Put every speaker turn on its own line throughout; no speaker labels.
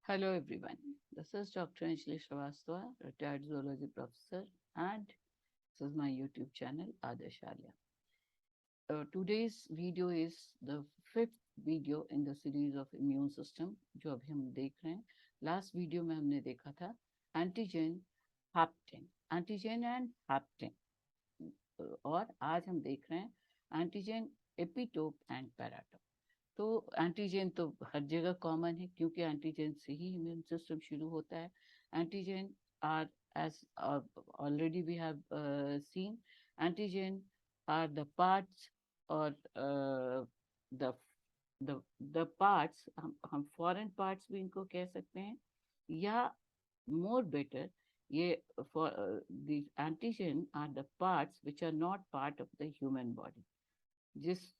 Hello everyone. This is Dr. Anjali Srivastava, retired zoology professor, and this is my YouTube channel Adashalya. Today's video is the fifth video in the series of immune system जो अभी हम देख रहे हैं. Last video में हमने देखा था एंटीजन, एंटीजन एंड हैप्टेन, और आज हम देख रहे हैं एंटीजन, एपिटोप एंड पैराटोप. तो एंटीजन तो हर जगह कॉमन है क्योंकि एंटीजन से ही इम्यून सिस्टम शुरू होता है. Antigen are, as already we have seen, antigen are the parts or the the the parts, हम foreign parts भी इनको कह सकते हैं, या more better, ये for these antigen are the parts which are not part of the human body. जिस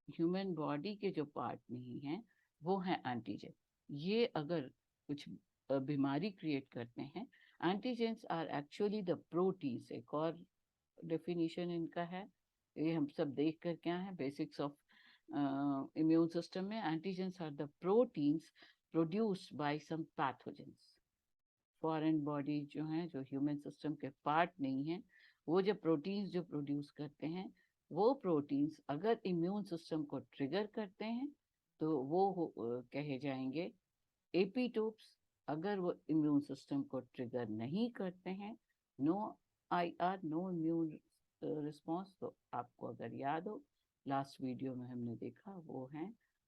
human body के जो पार्ट नहीं हैं वो हैं एंटीजन. ये अगर कुछ बीमारी क्रिएट करते हैं, antigens are actually the proteins. एक और डेफिनेशन इनका है, ये हम सब देख कर क्या है बेसिक्स ऑफ इम्यून सिस्टम में. Antigens are the proteins produced by some pathogens. Foreign body जो हैं, जो ह्यूमन सिस्टम के पार्ट नहीं हैं, वो जो प्रोटीन्स जो प्रोड्यूस करते हैं, वो प्रोटीन्स अगर इम्यून सिस्टम को ट्रिगर करते हैं तो वो कहे जाएंगे एपीटोप्स. अगर वो इम्यून सिस्टम को ट्रिगर नहीं करते हैं, no IR, no immune response, तो आपको अगर याद हो लास्ट वीडियो में हमने देखा वो है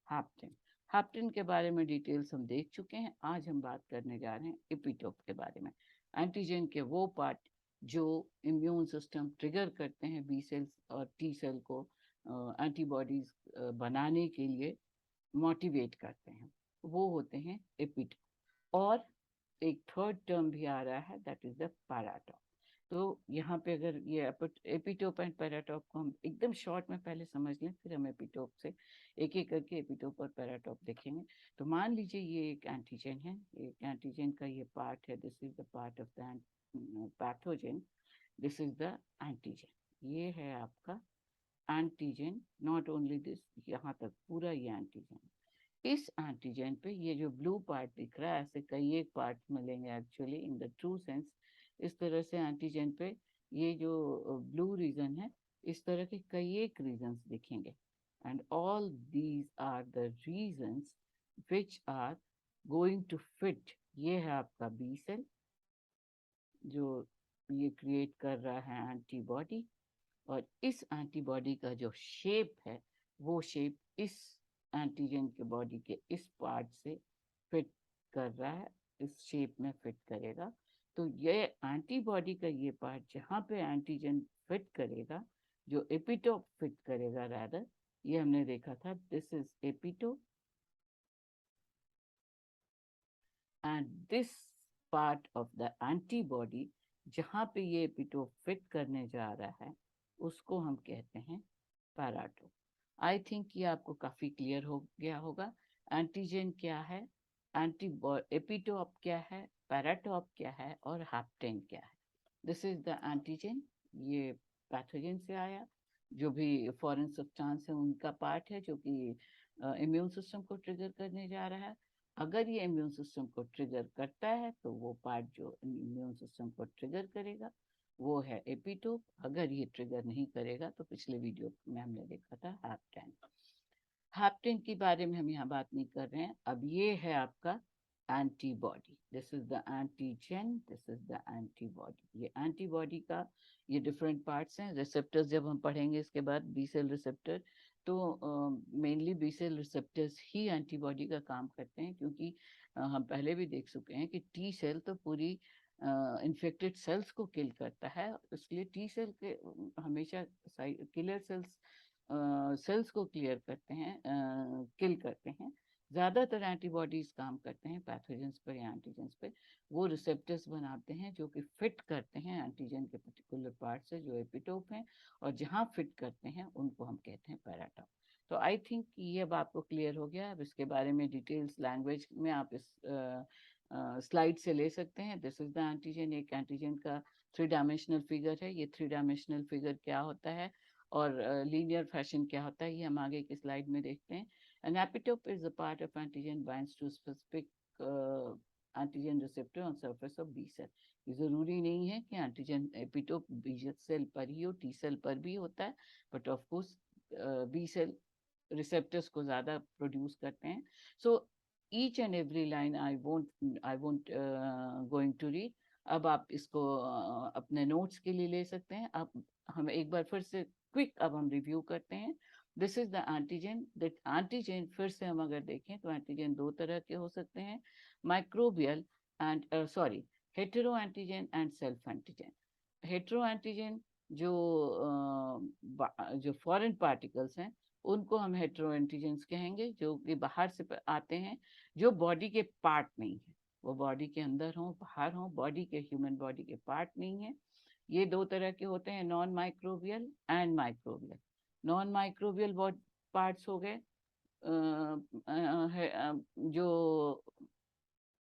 हैप्टेन. हैप्टेन के बारे में डिटेल्स हम देख चुके हैं. आज हम बात करने जा रहे हैं एपिटोप के बारे में. एंटीजन के वो पार्ट जो इम्यून सिस्टम ट्रिगर करते हैं बी सेल्स और टी सेल को एंटीबॉडीज बनाने के लिए मोटिवेट करते हैं, वो होते हैं एपिटोप. और एक थर्ड टर्म भी आ रहा है, दैट इज द पैराटोप. तो यहाँ पे अगर ये एपिटोप एंड पैराटोप को हम एकदम शॉर्ट में पहले समझ लें, फिर हम एपिटोप से एक एक करके एपिटोप और पैराटोप देखेंगे. तो मान लीजिए ये एक एंटीजन है, एक एंटीजन का ये पार्ट है, this is the part of the pathogen, this is the antigen. ये है आपका एंटीजन. नॉट ओनली दिस, यहाँ तक पूरा ये एंटीजन. इस एंटीजन पे ये जो ब्लू पार्ट दिख रहा है, ऐसे कई एक पार्ट मिलेंगे actually in the true sense. इस तरह से एंटीजन पे ये जो ब्लू रीजन है, इस तरह के कई एक रीजन्स दिखेंगे. And all these are the reasons which are going to fit. ये है आपका बी सेल जो ये क्रिएट कर रहा है एंटीबॉडी, और इस एंटीबॉडी का जो शेप है वो शेप इस एंटीजन के बॉडी के इस पार्ट से फिट कर रहा है, इस शेप में फिट करेगा. तो ये एंटीबॉडी का ये पार्ट जहाँ पे एंटीजन फिट करेगा, जो एपिटोप फिट करेगा रादर, ये हमने देखा था, this is epitope and this part of the antibody जहाँ पे ये एपिटोप फिट करने जा रहा है उसको हम कहते हैं पैराटोप. आई थिंक ये आपको काफ़ी क्लियर हो गया होगा. एंटीजन क्या है, एपिटोप क्या है, पैराटोप क्या है, और हैप्टेन क्या है. This is the antigen. ये पैथोजन से आया, जो भी फॉरेन सब्सटेंस है उनका पार्ट है, जो कि इम्यून सिस्टम को ट्रिगर करने जा रहा है. अगर ये इम्यून सिस्टम को ट्रिगर करता है तो वो पार्ट जो इम्यून सिस्टम को ट्रिगर करेगा वो है एपिटोप. अगर ये ट्रिगर नहीं करेगा तो पिछले वीडियो में हमने देखा था हैप्टेन. हैप्टेन के बारे में हम यहाँ बात नहीं कर रहे हैं. अब ये है आपका antibody. This is the antigen, this is the antibody. ये एंटीबॉडी का ये डिफरेंट पार्ट्स हैं. रिसेप्टर्स जब हम पढ़ेंगे इसके बाद, बी सेल रिसेप्टर, तो मेनली बी सेल रिसेप्टर्स ही एंटीबॉडी का काम करते हैं, क्योंकि हम पहले भी देख चुके हैं कि टी सेल तो पूरी इन्फेक्टेड सेल्स को किल करता है. इसलिए टी सेल के हमेशा किलर सेल्स सेल्स को क्लियर करते हैं, किल करते हैं. ज़्यादातर एंटीबॉडीज काम करते हैं पैथोजेंस पर या एंटीजेंस पे. वो रिसेप्टर्स बनाते हैं जो कि फिट करते हैं एंटीजन के पर्टिकुलर पार्ट से, जो एपिटोप हैं, और जहाँ फिट करते हैं उनको हम कहते हैं पैराटोप. तो आई थिंक ये अब आपको क्लियर हो गया. अब इसके बारे में डिटेल्स लैंग्वेज में आप इस स्लाइड से ले सकते हैं. This is the antigen. एक एंटीजन का 3 डायमेंशनल फिगर है. ये 3 डायमेंशनल फिगर क्या होता है और लीनियर फैशन क्या होता है, ये हम आगे की स्लाइड में देखते हैं. An epitope is a part of antigen binds to specific antigen receptor on surface of B cell. ये जरूरी नहीं है कि एंटीजन एपिटोप बी सेल पर ही हो, टी सेल पर भी होता है, but of course B cell receptors को ज्यादा प्रोड्यूस करते हैं। So each and every line I won't going to read. अब आप इसको अपने नोट्स के लिए ले सकते हैं। अब हम एक बार फिर से क्विक अब हम रिव्यू करते हैं। This is the antigen. That antigen फिर से हम अगर देखें तो एंटीजन दो तरह के हो सकते हैं, microbial and sorry hetero antigen and self antigen. Hetero antigen जो जो फॉरेन पार्टिकल्स हैं उनको हम हेटेरो एंटीजेंस कहेंगे, जो कि बाहर से आते हैं, जो बॉडी के पार्ट नहीं है। वो बॉडी के अंदर हो बाहर हो, बॉडी के ह्यूमन बॉडी के पार्ट नहीं है। ये दो तरह के होते हैं, non microbial and microbial. Non microbial parts हो गए जो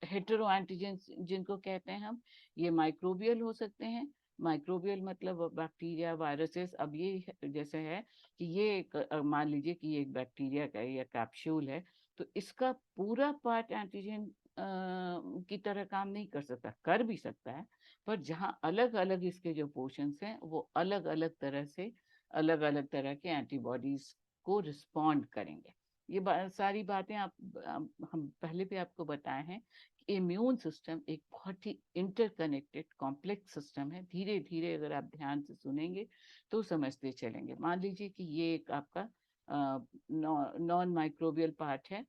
हेटेरो एंटीजेंस जिनको कहते हैं हम, ये माइक्रोबियल हो सकते हैं। माइक्रोबियल मतलब बैक्टीरिया, वायरसेस। अब ये जैसे है कि ये एक मान लीजिए कि ये एक बैक्टीरिया का या कैप्सूल है, तो इसका पूरा पार्ट एंटीजन की तरह काम नहीं कर सकता, कर भी सकता है, पर जहाँ अलग अलग इसके जो पोर्शंस हैं वो अलग अलग तरह से अलग अलग तरह के एंटीबॉडीज को रिस्पॉन्ड करेंगे। ये सारी बातें हम पहले भी आपको बताए हैं। इम्यून सिस्टम एक बहुत ही इंटरकनेक्टेड कॉम्प्लेक्स सिस्टम है। धीरे धीरे अगर आप ध्यान से सुनेंगे तो समझते चलेंगे। मान लीजिए कि ये एक आपका नॉन माइक्रोबियल पार्ट है,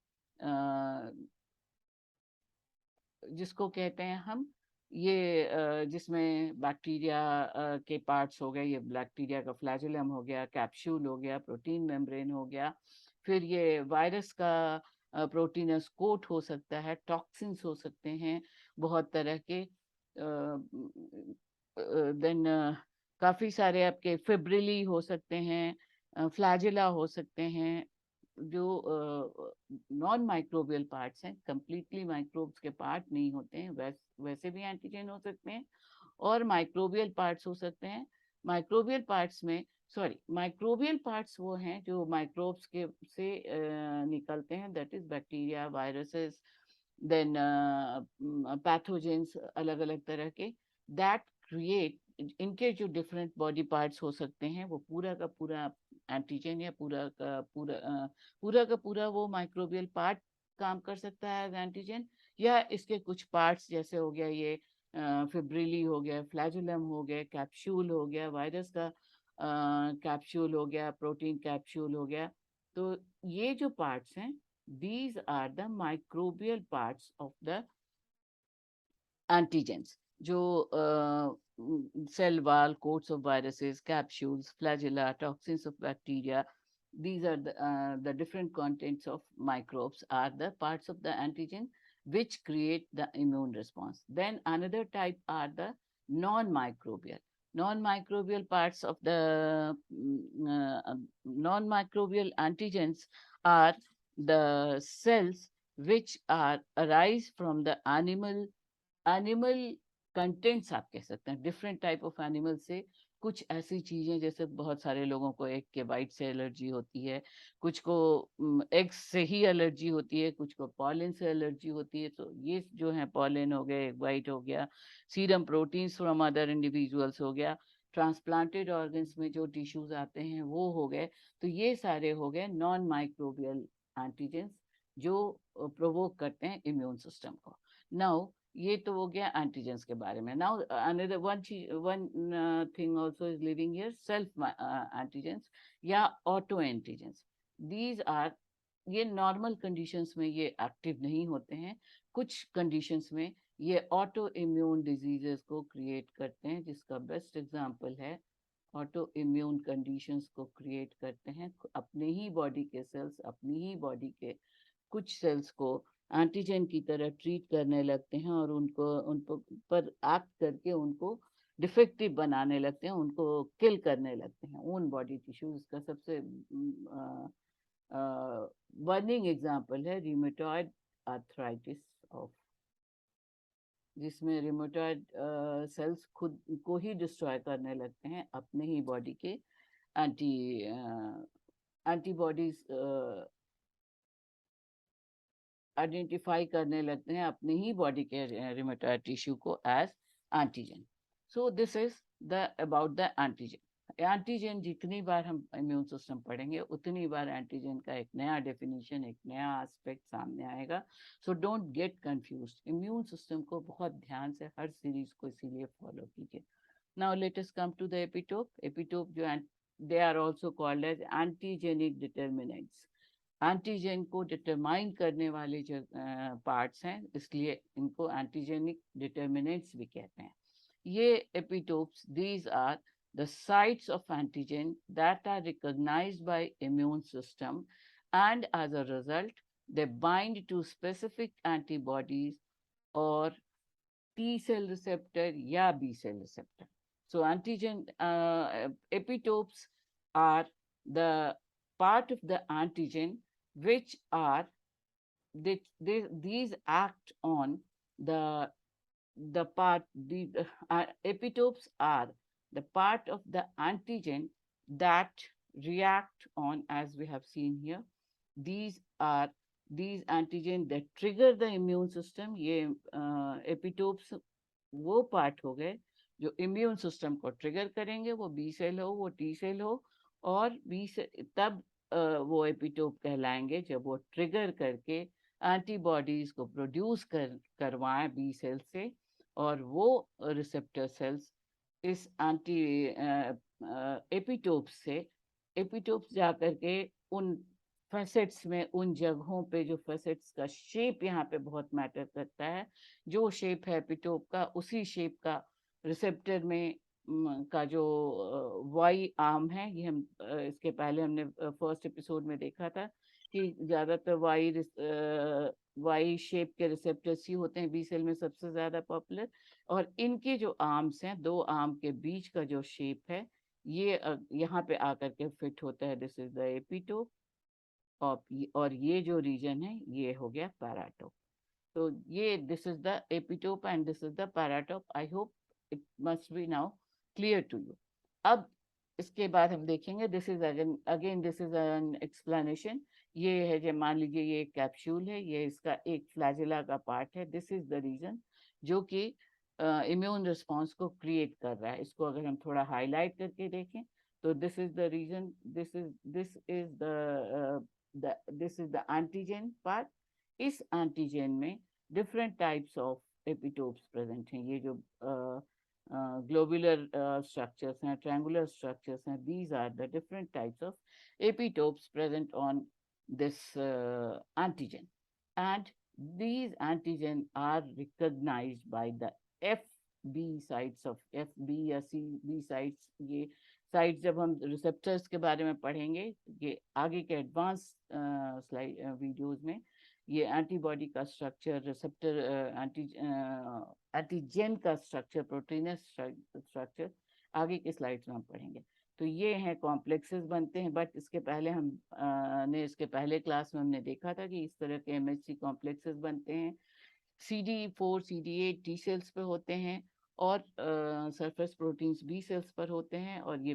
जिसको कहते हैं हम, ये जिसमें बैक्टीरिया के पार्ट्स हो गए। ये बैक्टीरिया का फ्लैजुलम हो गया, कैप्सूल हो गया, प्रोटीन मेम्ब्रेन हो गया। फिर ये वायरस का प्रोटीनस कोट हो सकता है, टॉक्सिन्स हो सकते हैं बहुत तरह के। देन काफी सारे आपके फिब्रिली हो सकते हैं, फ्लैजिला हो सकते हैं। जो नॉन माइक्रोबियल पार्ट्स हैं, कंप्लीटली माइक्रोब्स के पार्ट नहीं होते हैं, वैसे भी एंटीजन हो सकते हैं। और माइक्रोबियल पार्ट्स हो सकते हैं। माइक्रोबियल पार्ट्स में माइक्रोबियल पार्ट्स वो हैं जो माइक्रोब्स के से निकलते हैं, that is bacteria, viruses, then pathogens अलग अलग तरह के, दैट क्रिएट, इनके जो डिफरेंट बॉडी पार्ट्स हो सकते हैं, वो पूरा का पूरा एंटीजन या पूरा का पूरा वो माइक्रोबियल पार्ट काम कर सकता है एज एंटीजन। या इसके कुछ पार्ट्स जैसे हो गया ये फिब्रिली हो गया, फ्लैजुलम हो गया, कैप्सूल हो गया, वायरस का कैप्सूल हो गया, प्रोटीन कैप्सूल हो गया। तो ये जो पार्ट्स हैं, these are the microbial parts of the antigens, जो cell wall, coats of viruses, capsules, flagella, toxins of bacteria, these are the different contents of microbes are the parts of the antigen which create the immune response. Then another type are the non-microbial. Non-microbial parts of the non-microbial antigens are the cells which are arise from the animal contents, आप कह सकते हैं different type of animal से। कुछ ऐसी चीजें जैसे बहुत सारे लोगों को एग के वाइट से एलर्जी होती है, कुछ को एग से ही एलर्जी होती है, कुछ को पॉलन से एलर्जी होती है। तो ये जो है पॉलन हो गए, एग वाइट हो गया, serum proteins from other individuals हो गया, ट्रांसप्लांटेड ऑर्गन्स में जो टिश्यूज आते हैं वो हो गए। तो ये सारे हो गए नॉन माइक्रोबियल एंटीजेंस जो प्रोवोक करते हैं इम्यून सिस्टम को। नाउ ये तो हो गया एंटीजेंस के बारे में। Now another one thing also is living here, self antigens या ऑटो एंटीजेंस। दीज आर, ये नॉर्मल कंडीशंस में ये एक्टिव नहीं होते हैं, कुछ कंडीशंस में ये ऑटो इम्यून डिजीजेस को क्रिएट करते हैं, जिसका बेस्ट एग्जांपल है ऑटो इम्यून कंडीशंस को क्रिएट करते हैं अपने ही बॉडी के सेल्स, अपनी ही बॉडी के कुछ सेल्स को एंटीजन की तरह ट्रीट करने लगते हैं और उन पर एक्ट करके उनको डिफेक्टिव बनाने लगते हैं, उनको किल करने लगते हैं ओन बॉडी टिश्यूज। का सबसे बर्निंग एग्जांपल है रिमेटॉइड आर्थराइटिस ऑफ, जिसमें रिमेटॉइड सेल्स खुद को ही डिस्ट्रॉय करने लगते हैं अपने ही बॉडी के एंटीबॉडीज आइडेंटिफाई करने लगते हैं अपने ही बॉडी के रिमेटॉइड टिश्यू को as antigen. So this is the about the antigen. Antigen जितनी बार हम इम्यून सिस्टम पढ़ेंगे उतनी बार एंटीजन का एक नया डेफिनेशन, एक नया एस्पेक्ट सामने आएगा. So don't get confused. Immune system को बहुत ध्यान से हर सीरीज को इसीलिए फॉलो कीजिए. Now let us come to the epitope. Epitope जो they are also called as antigenic determinants. Antigen को डिटरमाइन करने वाले जो पार्ट्स हैं, इसलिए इनको एंटीजेनिक डिटर्मिनेंट्स भी कहते हैं. ये epitopes, these are the sites of antigen that are recognized by immune system, and as a result they bind to specific antibodies or T cell receptor या B cell receptor. So antigen epitopes are the part of the antigen which are these act on the part the epitopes are the part of the antigen that react on, as we have seen here. These are these antigen that trigger the immune system. ये epitopes वो part हो गए जो immune system को trigger करेंगे, वो B cell हो, वो टी सेल हो, और बी से तब वो एपिटोप कहलाएंगे जब वो ट्रिगर करके एंटीबॉडीज को प्रोड्यूस करवाएं बी सेल से, और वो रिसेप्टर सेल्स इस एंटी एपिटोप्स से एपिटोप्स जाकर के उन फैसेट्स में, उन जगहों पे जो फैसेट्स का शेप यहाँ पे बहुत मैटर करता है, जो शेप है एपिटोप का उसी शेप का रिसेप्टर में का जो वाई आर्म है, ये हम इसके पहले हमने फर्स्ट एपिसोड में देखा था कि ज्यादातर वाई शेप के रिसेप्टर्स ही होते हैं बी सेल में सबसे ज्यादा पॉपुलर, और इनके जो आर्म्स हैं, दो आर्म के बीच का जो शेप है, ये यहाँ पे आकर के फिट होता है. This is the epitope. और ये जो रीजन है ये हो गया पैराटोप. तो ये this is the epitope and this is the paratope. I hope it must be now clear to you. अब इसके बाद हम देखेंगे, this is again this is an explanation. ये है, जब मान लीजिए ये एक कैप्सूल है, ये इसका एक फ्लैजिला का पार्ट है. दिस इज द रीजन जो कि इम्यून रिस्पॉन्स को क्रिएट कर रहा है. इसको अगर हम थोड़ा हाईलाइट करके देखें तो this is the region, this is the antigen part. इस एंटीजन में different types of epitopes present हैं. ये जो ग्लोबुलर स्ट्रक्चर्स हैं, ट्रायंगुलर स्ट्रक्चर्स हैं, these are the different types of epitopes present on this antigen, and these antigen are recognized by the FB sites of FB या CB sites. ये site जब हम receptors के बारे में पढ़ेंगे, ये आगे के एडवांस स्लाइड वीडियोस में, ये एंटीबॉडी का स्ट्रक्चर, रिसेप्टर एंटीजन का स्ट्रक्चर, प्रोटीनस स्ट्रक्चर आगे के स्लाइड्स में हम पढ़ेंगे. तो ये हैं कॉम्प्लेक्सेस बनते हैं. बट इसके पहले हम इसके पहले क्लास में हमने देखा था कि इस तरह के MHC कॉम्प्लेक्सेस बनते हैं. CD4 CD8 टी सेल्स पे होते हैं, और सरफेस प्रोटीन्स बी सेल्स पर होते हैं, और ये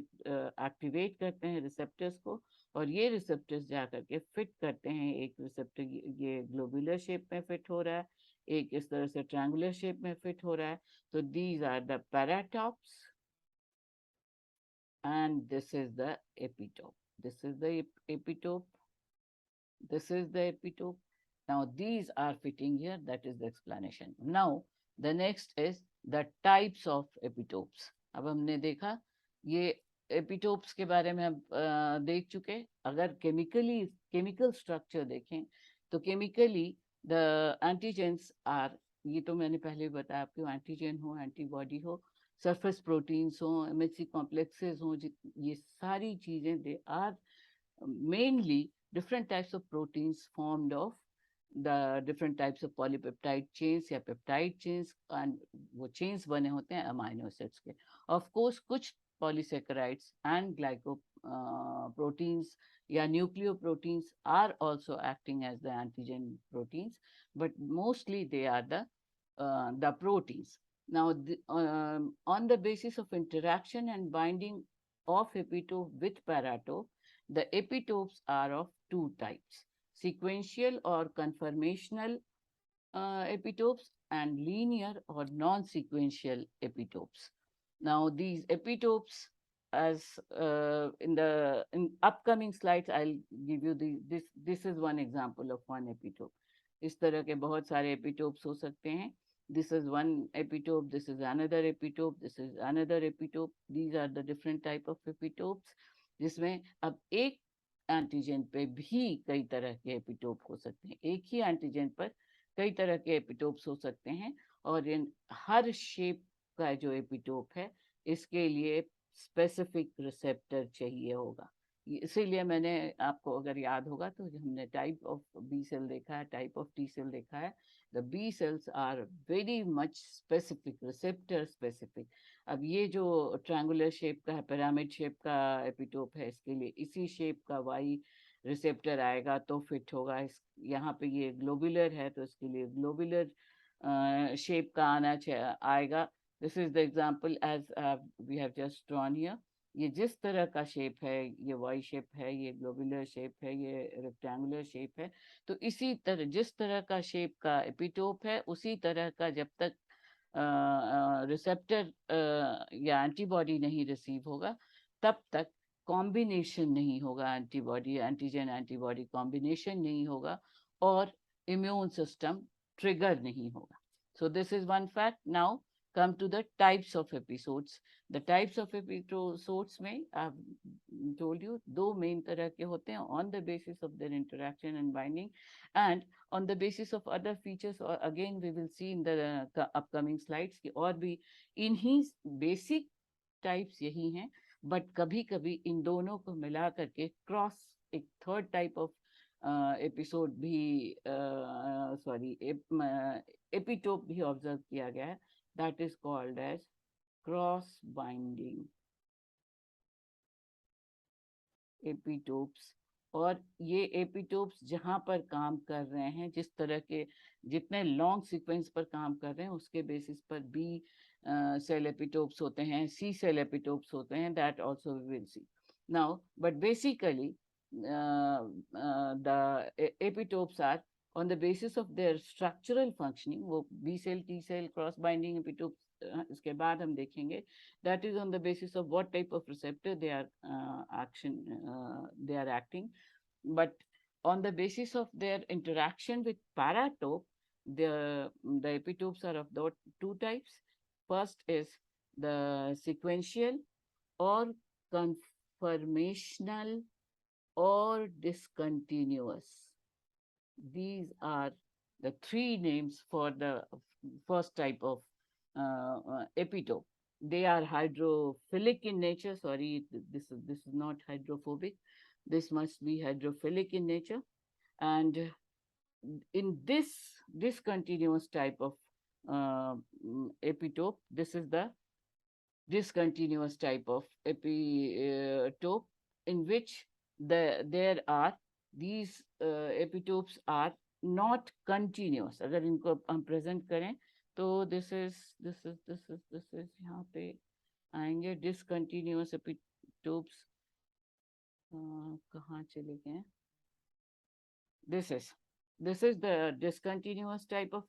एक्टिवेट करते हैं रिसेप्टर्स को, और ये रिसेप्टर्स जाकर के फिट करते हैं. एक रिसेप्टर ये ग्लोबुलर शेप में फिट हो रहा है, एक इस तरह से ट्रायंगुलर शेप में फिट हो रहा है. तो these are the paratopes and this is the epitope. This is the epitope. This is the epitope. Now these are fitting here. That is the explanation. Now the next is the types of epitopes. अब हमने देखा ये epitopes के बारे में हम देख चुके. अगर केमिकल स्ट्रक्चर देखें तो केमिकली द एंटीजेंस आर, ये तो मैंने पहले बताया आपको, एंटीजन हो, एंटीबॉडी हो, सरफेस प्रोटीन्स हो, MHC कॉम्प्लेक्सेस हो, ये सारी चीजें they are mainly different types of proteins formed of the different types of polypeptide chains या peptide chains, and वो chains बने होते हैं amino acids के. Of course कुछ polysaccharides and glycoproteins या nucleoproteins are also acting as the antigen proteins, but mostly they are the proteins. Now on the basis of interaction and binding of epitope with paratope, the epitopes are of two types. sequential or conformational epitopes, and linear or non-sequential epitopes. Now, these epitopes, as in upcoming slides, I'll give you this is one example of one epitope. इस तरह के बहुत सारे epitopes हो सकते हैं. This is one epitope, this is another epitope, this is another epitope. These are the different type of epitopes, जिसमें अब एक एंटीजन पे भी कई तरह के एपिटोप हो सकते हैं. एक ही एंटीजन पर कई तरह के एपिटोप्स हो सकते हैं, और इन हर शेप का जो एपिटोप है इसके लिए स्पेसिफिक रिसेप्टर चाहिए होगा. इसीलिए मैंने आपको अगर याद होगा तो हमने टाइप ऑफ बी सेल देखा है, टाइप ऑफ टी सेल देखा है. The B cells are very much specific, receptor specific. अब ये जो ट्रायंगुलर शेप का है, पिरामिड शेप का एपिटोप है, इसके लिए इसी शेप का वाई रिसेप्टर आएगा तो फिट होगा. इस यहाँ पे ये ग्लोबुलर है तो इसके लिए ग्लोबुलर शेप का आएगा. This is the example as we have just drawn here. ये जिस तरह का शेप है, ये वाई शेप है, ये ग्लोबुलर शेप है, ये रेक्टेंगुलर शेप है, तो इसी तरह जिस तरह का शेप का एपिटोप है उसी तरह का जब तक रिसेप्टर या एंटीबॉडी नहीं रिसीव होगा तब तक कॉम्बिनेशन नहीं होगा. एंटीबॉडी एंटीजन एंटीबॉडी कॉम्बिनेशन नहीं होगा और इम्यून सिस्टम ट्रिगर नहीं होगा. सो this is one fact. Now come to the types of episodes. The types of episodes में I've told you दो main तरह के होते हैं, on the basis of their interaction and binding, and on the basis of other features. Or again we will see in the upcoming slides कि और भी इन्हीं basic types यही हैं, but कभी कभी इन दोनों को मिला करके क्रॉस एक थर्ड टाइप ऑफ एपिसोड भी सॉरी एपिटोप भी ऑब्जर्व किया गया है. That is called as cross binding epitopes. और ये एपिटोप्स जहाँ पर काम कर रहे हैं, जिस तरह के जितने लॉन्ग सीक्वेंस पर काम कर रहे हैं उसके बेसिस पर बी सेल एपिटोप्स होते हैं, सी सेल एपिटोप्स होते हैं. That also we will see now. But basically the epitopes are on the basis of their structural functioning. वो B cell, T cell, cross binding epitopes इसके बाद हम देखेंगे. That is on the basis of what type of receptor they are they are acting. But on the basis of their interaction with paratope, the epitopes are of the two types. First is the sequential or conformational or discontinuous. These are the three names for the first type of epitope. They are hydrophilic in nature. Sorry, this is not hydrophobic. This must be hydrophilic in nature. And in this discontinuous type of epitope, this is the discontinuous type of epitope in which there are these epitopes are not continuous. अगर इनको हम present करें तो this is यहाँ पे आएंगे discontinuous epitopes. कहाँ चले गए? This is the discontinuous type of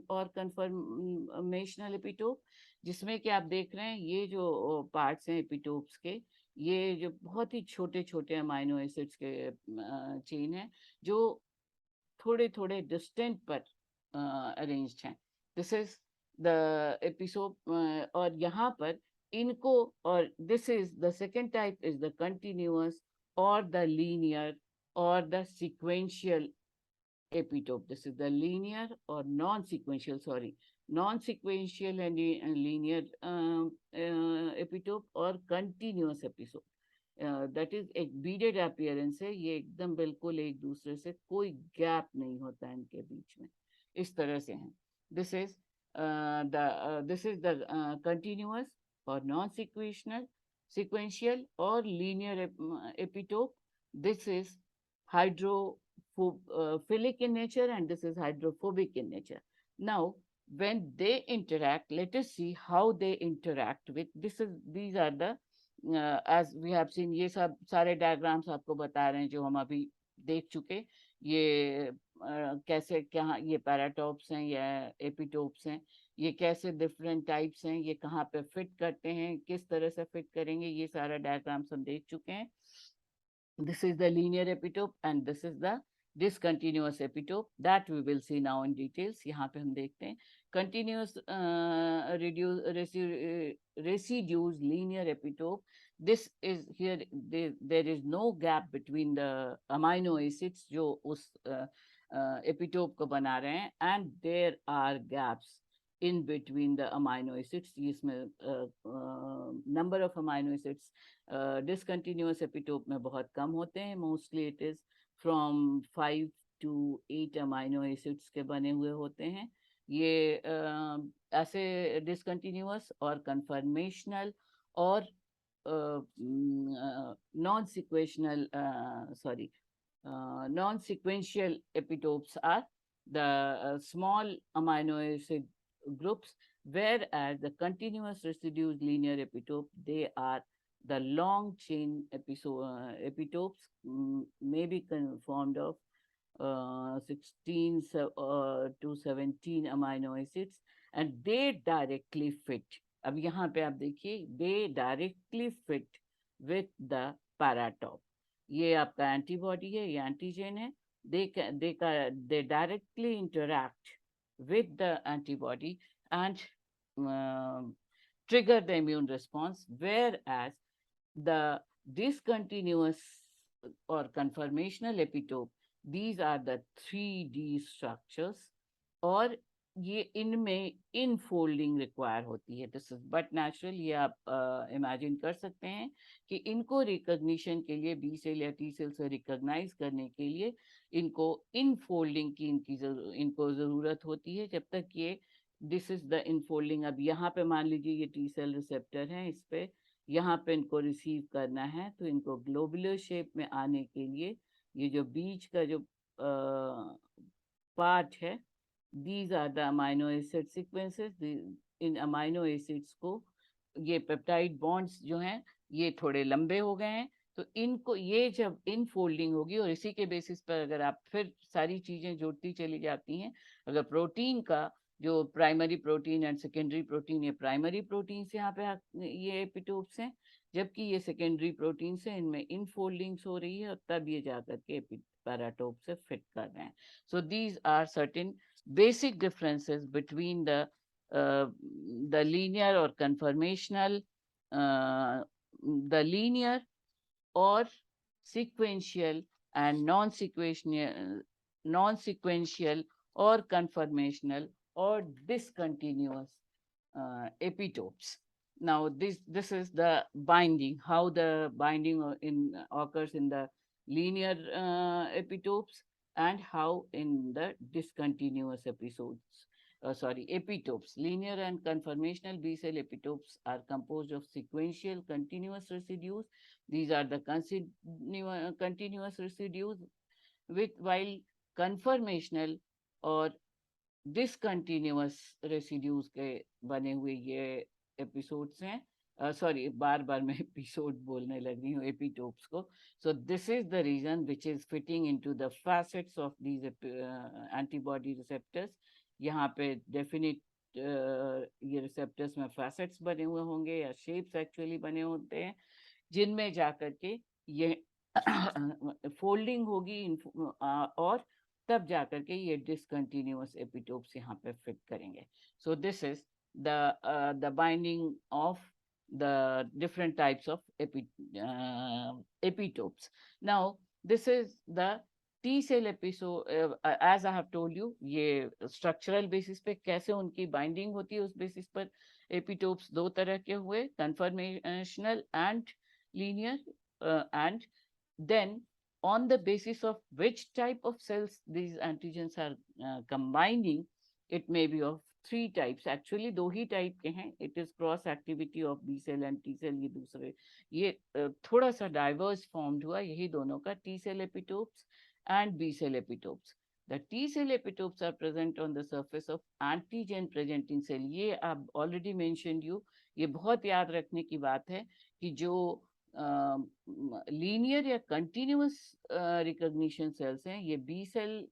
or conformational epitope, जिसमें कि आप देख रहे हैं ये जो parts हैं epitopes के, ये जो बहुत ही छोटे छोटे अमाइनो एसिड्स के चेन है जो थोड़े थोड़े डिस्टेंट पर अरेंज्ड हैं. This is the episode. और यहाँ पर इनको, और this is the second type is the continuous और द लीनियर और the sequential epitope. This is the linear or non-sequential, non-sequential and linear epitope और continuous episode. That is एक beaded appearance है. ये एकदम बिल्कुल एक दूसरे से कोई गैप नहीं होता है इनके बीच में, इस तरह से हैं. This is the continuous or non-sequential, sequential or linear epitope. This is hydrophilic in nature and this is hydrophobic in nature. Now, when they interact, let us see how they interact with these are the as we have seen. ये सब सारे diagrams आपको बता रहे हैं जो हम अभी देख चुके. ये कैसे, क्या ये पैराटॉप्स हैं या एपिटोप्स हैं, ये कैसे डिफरेंट टाइप्स हैं, ये कहाँ पे फिट करते हैं, किस तरह से फिट करेंगे, ये सारा डायग्राम्स हम देख चुके हैं. This is the linear epitope and this is the discontinuous epitope that we will see now in details. यहाँ पे हम देखते हैं continuous residues linear epitope. This is here, there is no gap between the amino acids जो उस epitope को बना रहे हैं, and there are gaps in between the amino acids. इसमें number of amino acids discontinuous epitope में बहुत कम होते हैं. Mostly it is from 5 to 8 amino acids के बने हुए होते हैं. ये ऐसे डिसकंटिन्यूअस और कन्फर्मेशनल और non sequential sorry non-sequential epitopes are the small amino acid groups, whereas the continuous residues linear epitope, they are the long chain epitopes, may be formed of 16 to 17 amino acids, and they directly fit. अब यहाँ पे आप देखिए, they directly fit with the paratope. ये आपका antibody है, ये antigen है. they directly interact with the antibody and trigger the immune response, whereas the discontinuous or conformational epitope, these are the 3D structures, और ये इनमें इनफोल्डिंग रिक्वायर होती है. This is but natural. ये आप इमेजिन कर सकते हैं कि इनको रिकॉग्निशन के लिए, बी सेल या टी सेल से रिकॉग्नाइज करने के लिए इनको इनफोल्डिंग की इनको ज़रूरत होती है. जब तक ये दिस इज द इनफोल्डिंग. अब यहाँ पे मान लीजिए ये टी सेल रिसेप्टर है, इस पे यहाँ पे इनको रिसीव करना है, तो इनको ग्लोबुलर शेप में आने के लिए ये जो बीच का जो पार्ट है, these are the amino acid sequences. In amino acids को, ये पेप्टाइड बॉन्ड्स जो हैं ये थोड़े लंबे हो गए हैं, तो इनको ये जब इन फोल्डिंग होगी, और इसी के बेसिस पर अगर आप फिर सारी चीजें जोड़ती चली जाती हैं, अगर प्रोटीन का जो primary protein and secondary protein, ये प्राइमरी प्रोटीन से यहाँ पे ये एपिटोप्स हैं, जबकि ये सेकेंडरी प्रोटीन से इनमें इन फोल्डिंग्स हो रही है, और तब ये जाकर के पैराटोप से फिट कर रहे हैं. So these are certain basic differences between the linear or conformational, uh, the linear or sequential and non-sequential or conformational or discontinuous epitopes. Now this is the binding, how the binding occurs in the linear epitopes, and how in the discontinuous epitopes. Linear and conformational B cell epitopes are composed of sequential continuous residues. These are the continuous residues, while conformational or discontinuous residues के बने हुए ये episodes हैं. Sorry, बार बार मैं episode बोलने लगी हूँ epitopes को. So this is the region which is fitting into the facets of these antibody receptors. यहाँ पे डेफिनेट ये रिसेप्टर्स में फैसेट्स बने हुए होंगे या शेप्स एक्चुअली बने होते हैं, जिनमें जाकर के ये फोल्डिंग होगी, और तब जाकर के ये डिसकंटिन्यूअस एपिटोप्स यहाँ पे फिट करेंगे. सो this is the binding of the different types of epitopes. Now this is the T cell episode. As I have told you, ये structural basis पे कैसे उनकी binding होती है, उस basis पर epitopes दो तरह के हुए, conformational and linear, and then on the basis of which type of cells these antigens are combining, it may be of 3 types. Actually 2 he type के हैं. It is cross activity of B cell and T cell. ये दूसरे, ये थोड़ा सा diverse formed हुआ यही दोनों का, T cell epitopes and B cell epitopes. The T cell epitopes are present on the surface of antigen presenting cell. ये आप already mentioned you, ये बहुत याद रखने की बात है कि जो लीनियर या कंटिन्यूअस रिकॉग्निशन सेल्स हैं, ये बी सेल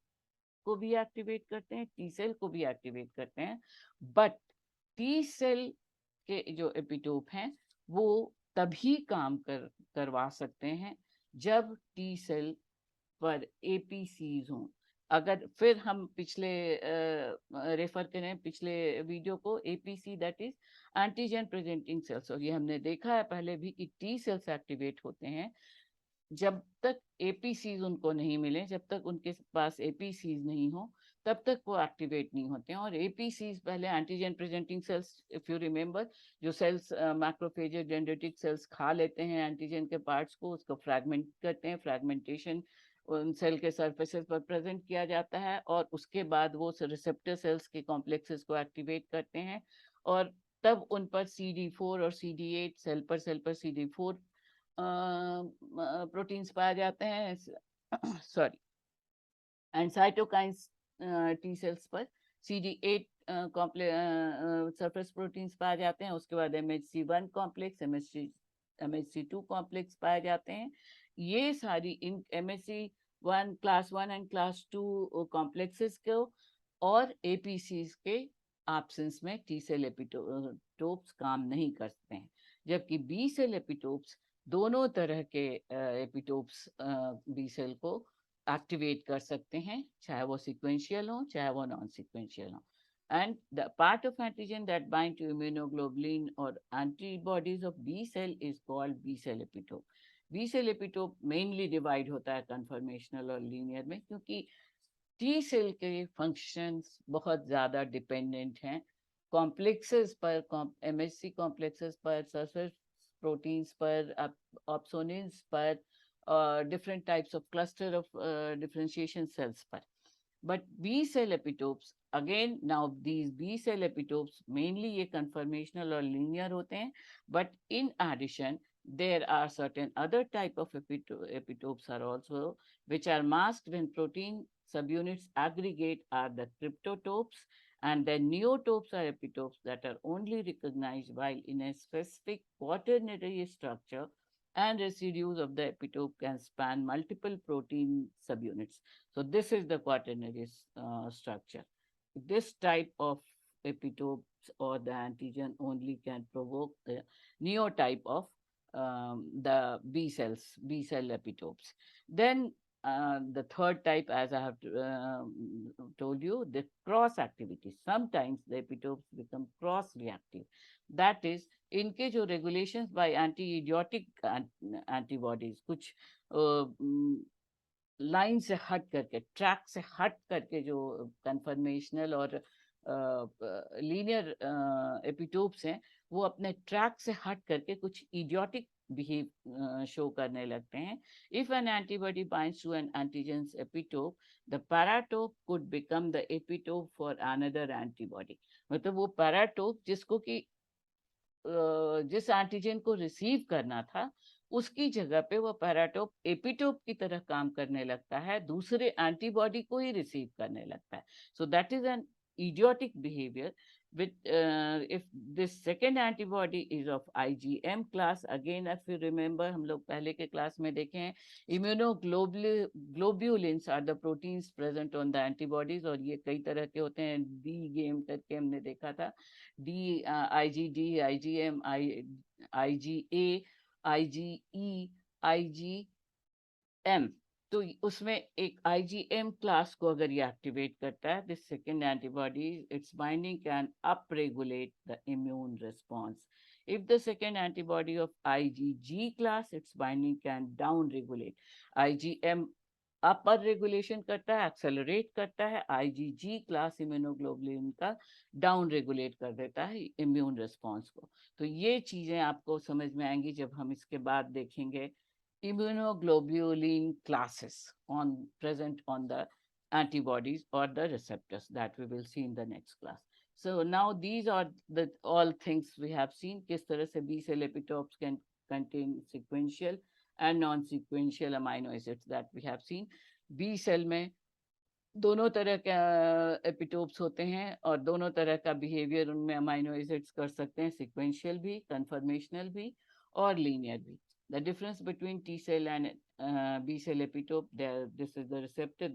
को भी एक्टिवेट करते हैं, टी सेल को भी एक्टिवेट करते हैं, बट टी सेल के जो एपिटोप हैं वो तभी काम करवा सकते हैं जब टी सेल पर एपीसीज हों। अगर फिर हम पिछले रेफर करें पिछले वीडियो को, APC that is antigen presenting sales, और ये हमने देखा है पहले भी कि टी सेल्स एक्टिवेट होते हैं जब तक एपीसीज उनको नहीं मिले, जब तक उनके पास एपीसीज नहीं हो तब तक वो एक्टिवेट नहीं होते हैं। और एपीसीज पहले antigen presenting sales, if you remember, जो सेल्स मैक्रोफेज डेंड्रिटिक सेल्स खा लेते हैं एंटीजन के पार्ट्स को, उसको फ्रैगमेंट करते हैं, फ्रैगमेंटेशन उन सेल के सरफेसेस पर प्रेजेंट किया जाता है, और उसके बाद वो रिसेप्टर सेल्स के कॉम्प्लेक्सेस को एक्टिवेट करते हैं, और तब उन पर CD4 और CD8 सेल पर CD4 प्रोटीन्स पाए जाते हैं, sorry, and cytokines T cells पर CD8 सरफेस प्रोटीन्स पाए जाते हैं। उसके बाद MHC1 कॉम्प्लेक्स, MHC2 कॉम्प्लेक्स पाए जाते हैं। ये सारी इन MHC1 class 1 and class 2 complexes को और APCs के एब्सेंस में टी सेल एपिटोप्स काम नहीं करते हैं, जबकि बी सेल एपिटोप्स दोनों तरह के एपिटोप्स बी सेल को एक्टिवेट कर सकते हैं, चाहे वो सीक्वेंशियल हो चाहे वो नॉन सीक्वेंशियल हो। And the part of antigen that bind to immunoglobulin or antibodies of B cell is called B cell epitope. B cell epitope mainly divide होता है conformational और linear में, क्योंकि टी सेल के फंक्शंस बहुत ज़्यादा dependent हैं कॉम्प्लेक्सेस पर, MHC कॉम्प्लेक्सेस पर, सरफेस प्रोटीन्स पर, ऑप्सोनिन्स पर, different types of cluster of differentiation cells पर. But B cell epitopes, again, now these B cell epitopes mainly ये conformational और linear होते हैं, but in addition, there are certain other type of epitopes are also, which are masked when protein subunits aggregate, are the cryptotopes, and the neotopes are epitopes that are only recognized while in a specific quaternary structure, and residues of the epitope can span multiple protein subunits. So this is the quaternary structure. This type of epitopes or the antigen only can provoke the neotype of the B cells, B cell epitopes. Then the third type, as I have told you, the cross activity. Sometimes the epitopes become cross reactive. That is, इनके जो regulations by anti-idiotic antibodies, कुछ line से हट करके, track से हट करके जो कन्फर्मेशनल और लीनियर एपिटोप्स हैं, वो अपने ट्रैक से हट करके कुछ इडियोटिक बिहेव शो करने लगते हैं. If an antibody binds to an antigen's epitope, the paratope could become the epitope for another antibody. मतलब वो पैराटोप जिसको कि जिस एंटीजन को रिसीव करना था, उसकी जगह पे वो पैराटोप एपिटोप की तरह काम करने लगता है, दूसरे एंटीबॉडी को ही रिसीव करने लगता है. So that is an idiotic behavior with if this second antibody is of IgM class. Again, if you remember, हम लोग पहले के क्लास में देखे हैं, immunoglobulins are the proteins present on the antibodies, और ये कई तरह के होते हैं, डी गेम करके हमने देखा था, D IgD, IgM, IgA, IgE, IgM. तो उसमें एक IgM क्लास को अगर ये एक्टिवेट करता है, this second antibody, it's binding can up regulate the immune response. If the second antibody of IgG class, its binding can down regulate. IgM upper regulation करता है, एक्सेलरेट करता है, IgG क्लास इम्यूनोग्लोबुलिन का down regulate कर देता है immune response को. तो ये चीजें आपको समझ में आएंगी जब हम इसके बाद देखेंगे immunoglobulin classes present on the antibodies or the receptors that we will see in the next class. So now these are the all things we have seen. किस तरह से B cell epitopes can contain sequential and non-sequential amino acids that we have seen. B cell में दोनों तरह के epitopes होते हैं और दोनों तरह का बिहेवियर उनमें अमाइनो एसिड्स कर सकते हैं, सिक्वेंशियल भी, कन्फर्मेशनल भी और लीनियर भी. The difference between T cell and B cell epitope, there, this is the receptor.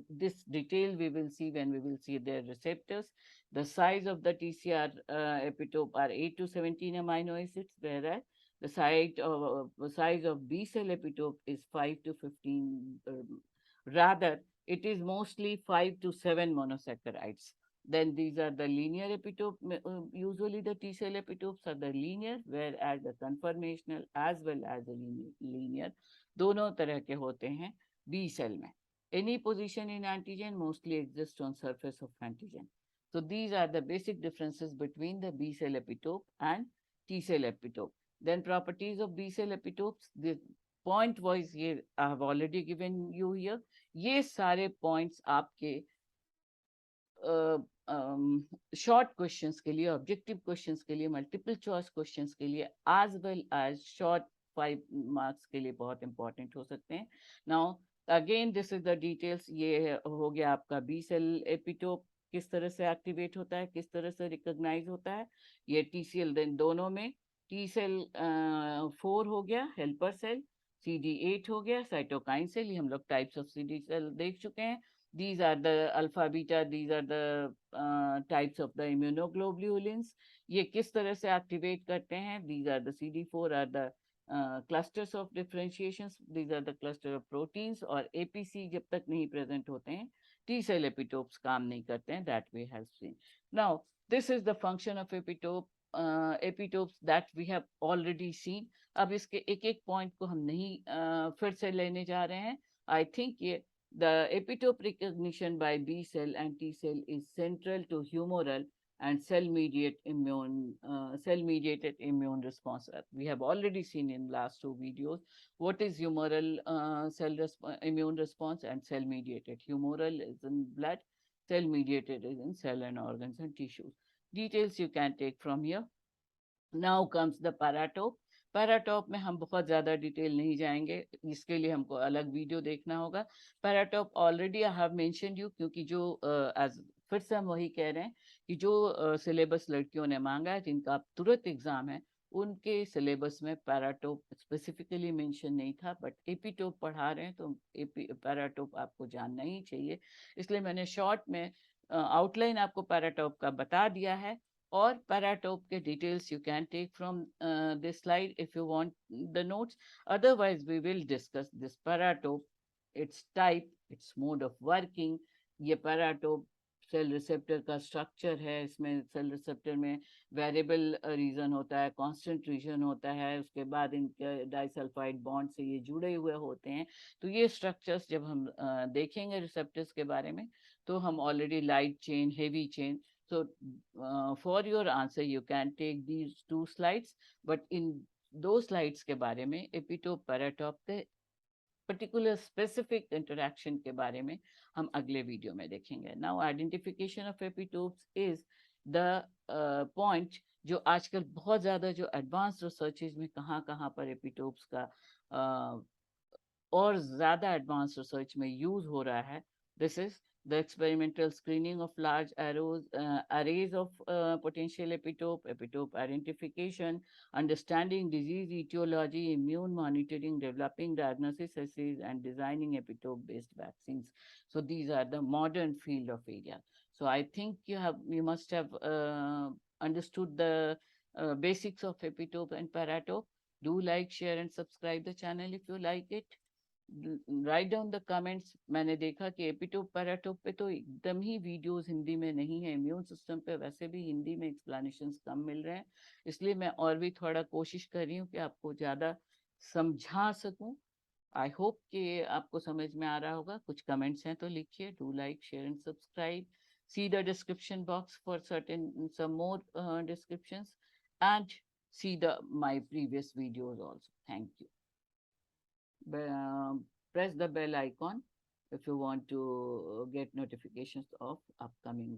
This detail we will see when we will see their receptors. The size of the TCR epitope are 8 to 17 amino acids, whereas the size of B cell epitope is 5 to 15. Rather, it is mostly 5 to 7 monosaccharides. Then these are the linear epitope. Usually the T cell epitopes are the linear, whereas the conformational as well as the linear दोनों तरह के होते हैं B cell में. Any position in antigen mostly exists on surface of antigen. So these are the basic differences between the B cell epitope and T cell epitope. Then properties of B cell epitopes, the point wise ये I have already given you here. ये सारे points आपके short questions के लिए, objective questions के लिए, multiple choice questions के लिए, as well as short 5 marks के लिए बहुत इंपॉर्टेंट हो सकते हैं. Now again this is the details. ये हो गया आपका बी सेल एपिटोप किस तरह से एक्टिवेट होता है, किस तरह से रिकॉग्नाइज होता है. ये टी सेल देन दोनों में टी सेल 4 हो गया हेल्पर सेल, CD8 हो गया साइटोकाइन सेल. ये हम लोग टाइप्स ऑफ CD सेल देख चुके हैं. These are the alpha beta, these are the types of the immunoglobulins. ये किस तरह से एक्टिवेट करते हैं. These are the CD4 are the clusters of differentiations. These are the cluster of proteins. और APC जब तक नहीं प्रेजेंट होते हैं T cell epitopes काम नहीं करते हैं. That we have seen. Now this is the function of epitope. Epitopes that we have already seen. अब इसके एक एक पॉइंट को हम नहीं फिर से लेने जा रहे हैं. I think ये the epitope recognition by B cell and T cell is central to humoral and cell-mediated immune response. We have already seen in last 2 videos what is humoral immune response and cell-mediated. Humoral is in blood, cell-mediated is in cell and organs and tissues. Details you can take from here. Now comes the paratope. Paratope में हम बहुत ज़्यादा detail नहीं जाएंगे, इसके लिए हमको अलग वीडियो देखना होगा. Paratope already I have mentioned you, क्योंकि जो एज फिर से हम वही कह रहे हैं कि जो सिलेबस लड़कियों ने मांगा है, जिनका तुरंत एग्जाम है, उनके सिलेबस में पैराटोप स्पेसिफिकली मेंशन नहीं था. बट एपीटोप पढ़ा रहे हैं तो पैराटोप आपको जानना ही चाहिए. इसलिए मैंने शॉर्ट में आउटलाइन आपको पैराटोप का बता दिया है. और पैराटोप के details you can take from this slide if you want the notes. Otherwise we will discuss this paratope, its type, its mode of working. ये पैराटोप सेल रिसेप्टर का स्ट्रक्चर है. इसमें सेल रिसेप्टर में variable region होता है, constant region होता है, उसके बाद इनके डाइसल्फाइड बॉन्ड से ये जुड़े हुए होते हैं. तो ये स्ट्रक्चर्स जब हम देखेंगे रिसेप्टर्स के बारे में, तो हम already light chain, heavy chain. So for your answer you can take these 2 slides, but in those slides के बारे में एपिटोप पैराटोप के पर्टिकुलर स्पेसिफिक इंटरैक्शन के बारे में हम अगले वीडियो में देखेंगे. Now identification of epitopes is the point जो आजकल बहुत ज़्यादा जो एडवांस रिसर्चेज में कहाँ पर एपिटोप्स का और ज़्यादा एडवांस रिसर्च में यूज हो रहा है. This is the experimental screening of large arrays of potential epitope identification, understanding disease etiology, immune monitoring, developing diagnosis assays, and designing epitope-based vaccines. So these are the modern field of area. So I think you must have understood the basics of epitope and paratope. Do like, share, and subscribe the channel if you like it. Write down the comments. मैंने देखा कि epitope paratope पे तो एकदम ही videos Hindi में नहीं है. Immune system पे वैसे भी हिंदी में एक्सप्लेनेशंस कम मिल रहे हैं, इसलिए मैं और भी थोड़ा कोशिश कर रही हूँ कि आपको ज़्यादा समझा सकूँ. आई होप कि आपको समझ में आ रहा होगा. कुछ कमेंट्स हैं तो लिखिए. Do like, share and subscribe. see the description box for some more descriptions, and see my previous videos also. Thank you. Press the bell icon if you want to get notifications of upcoming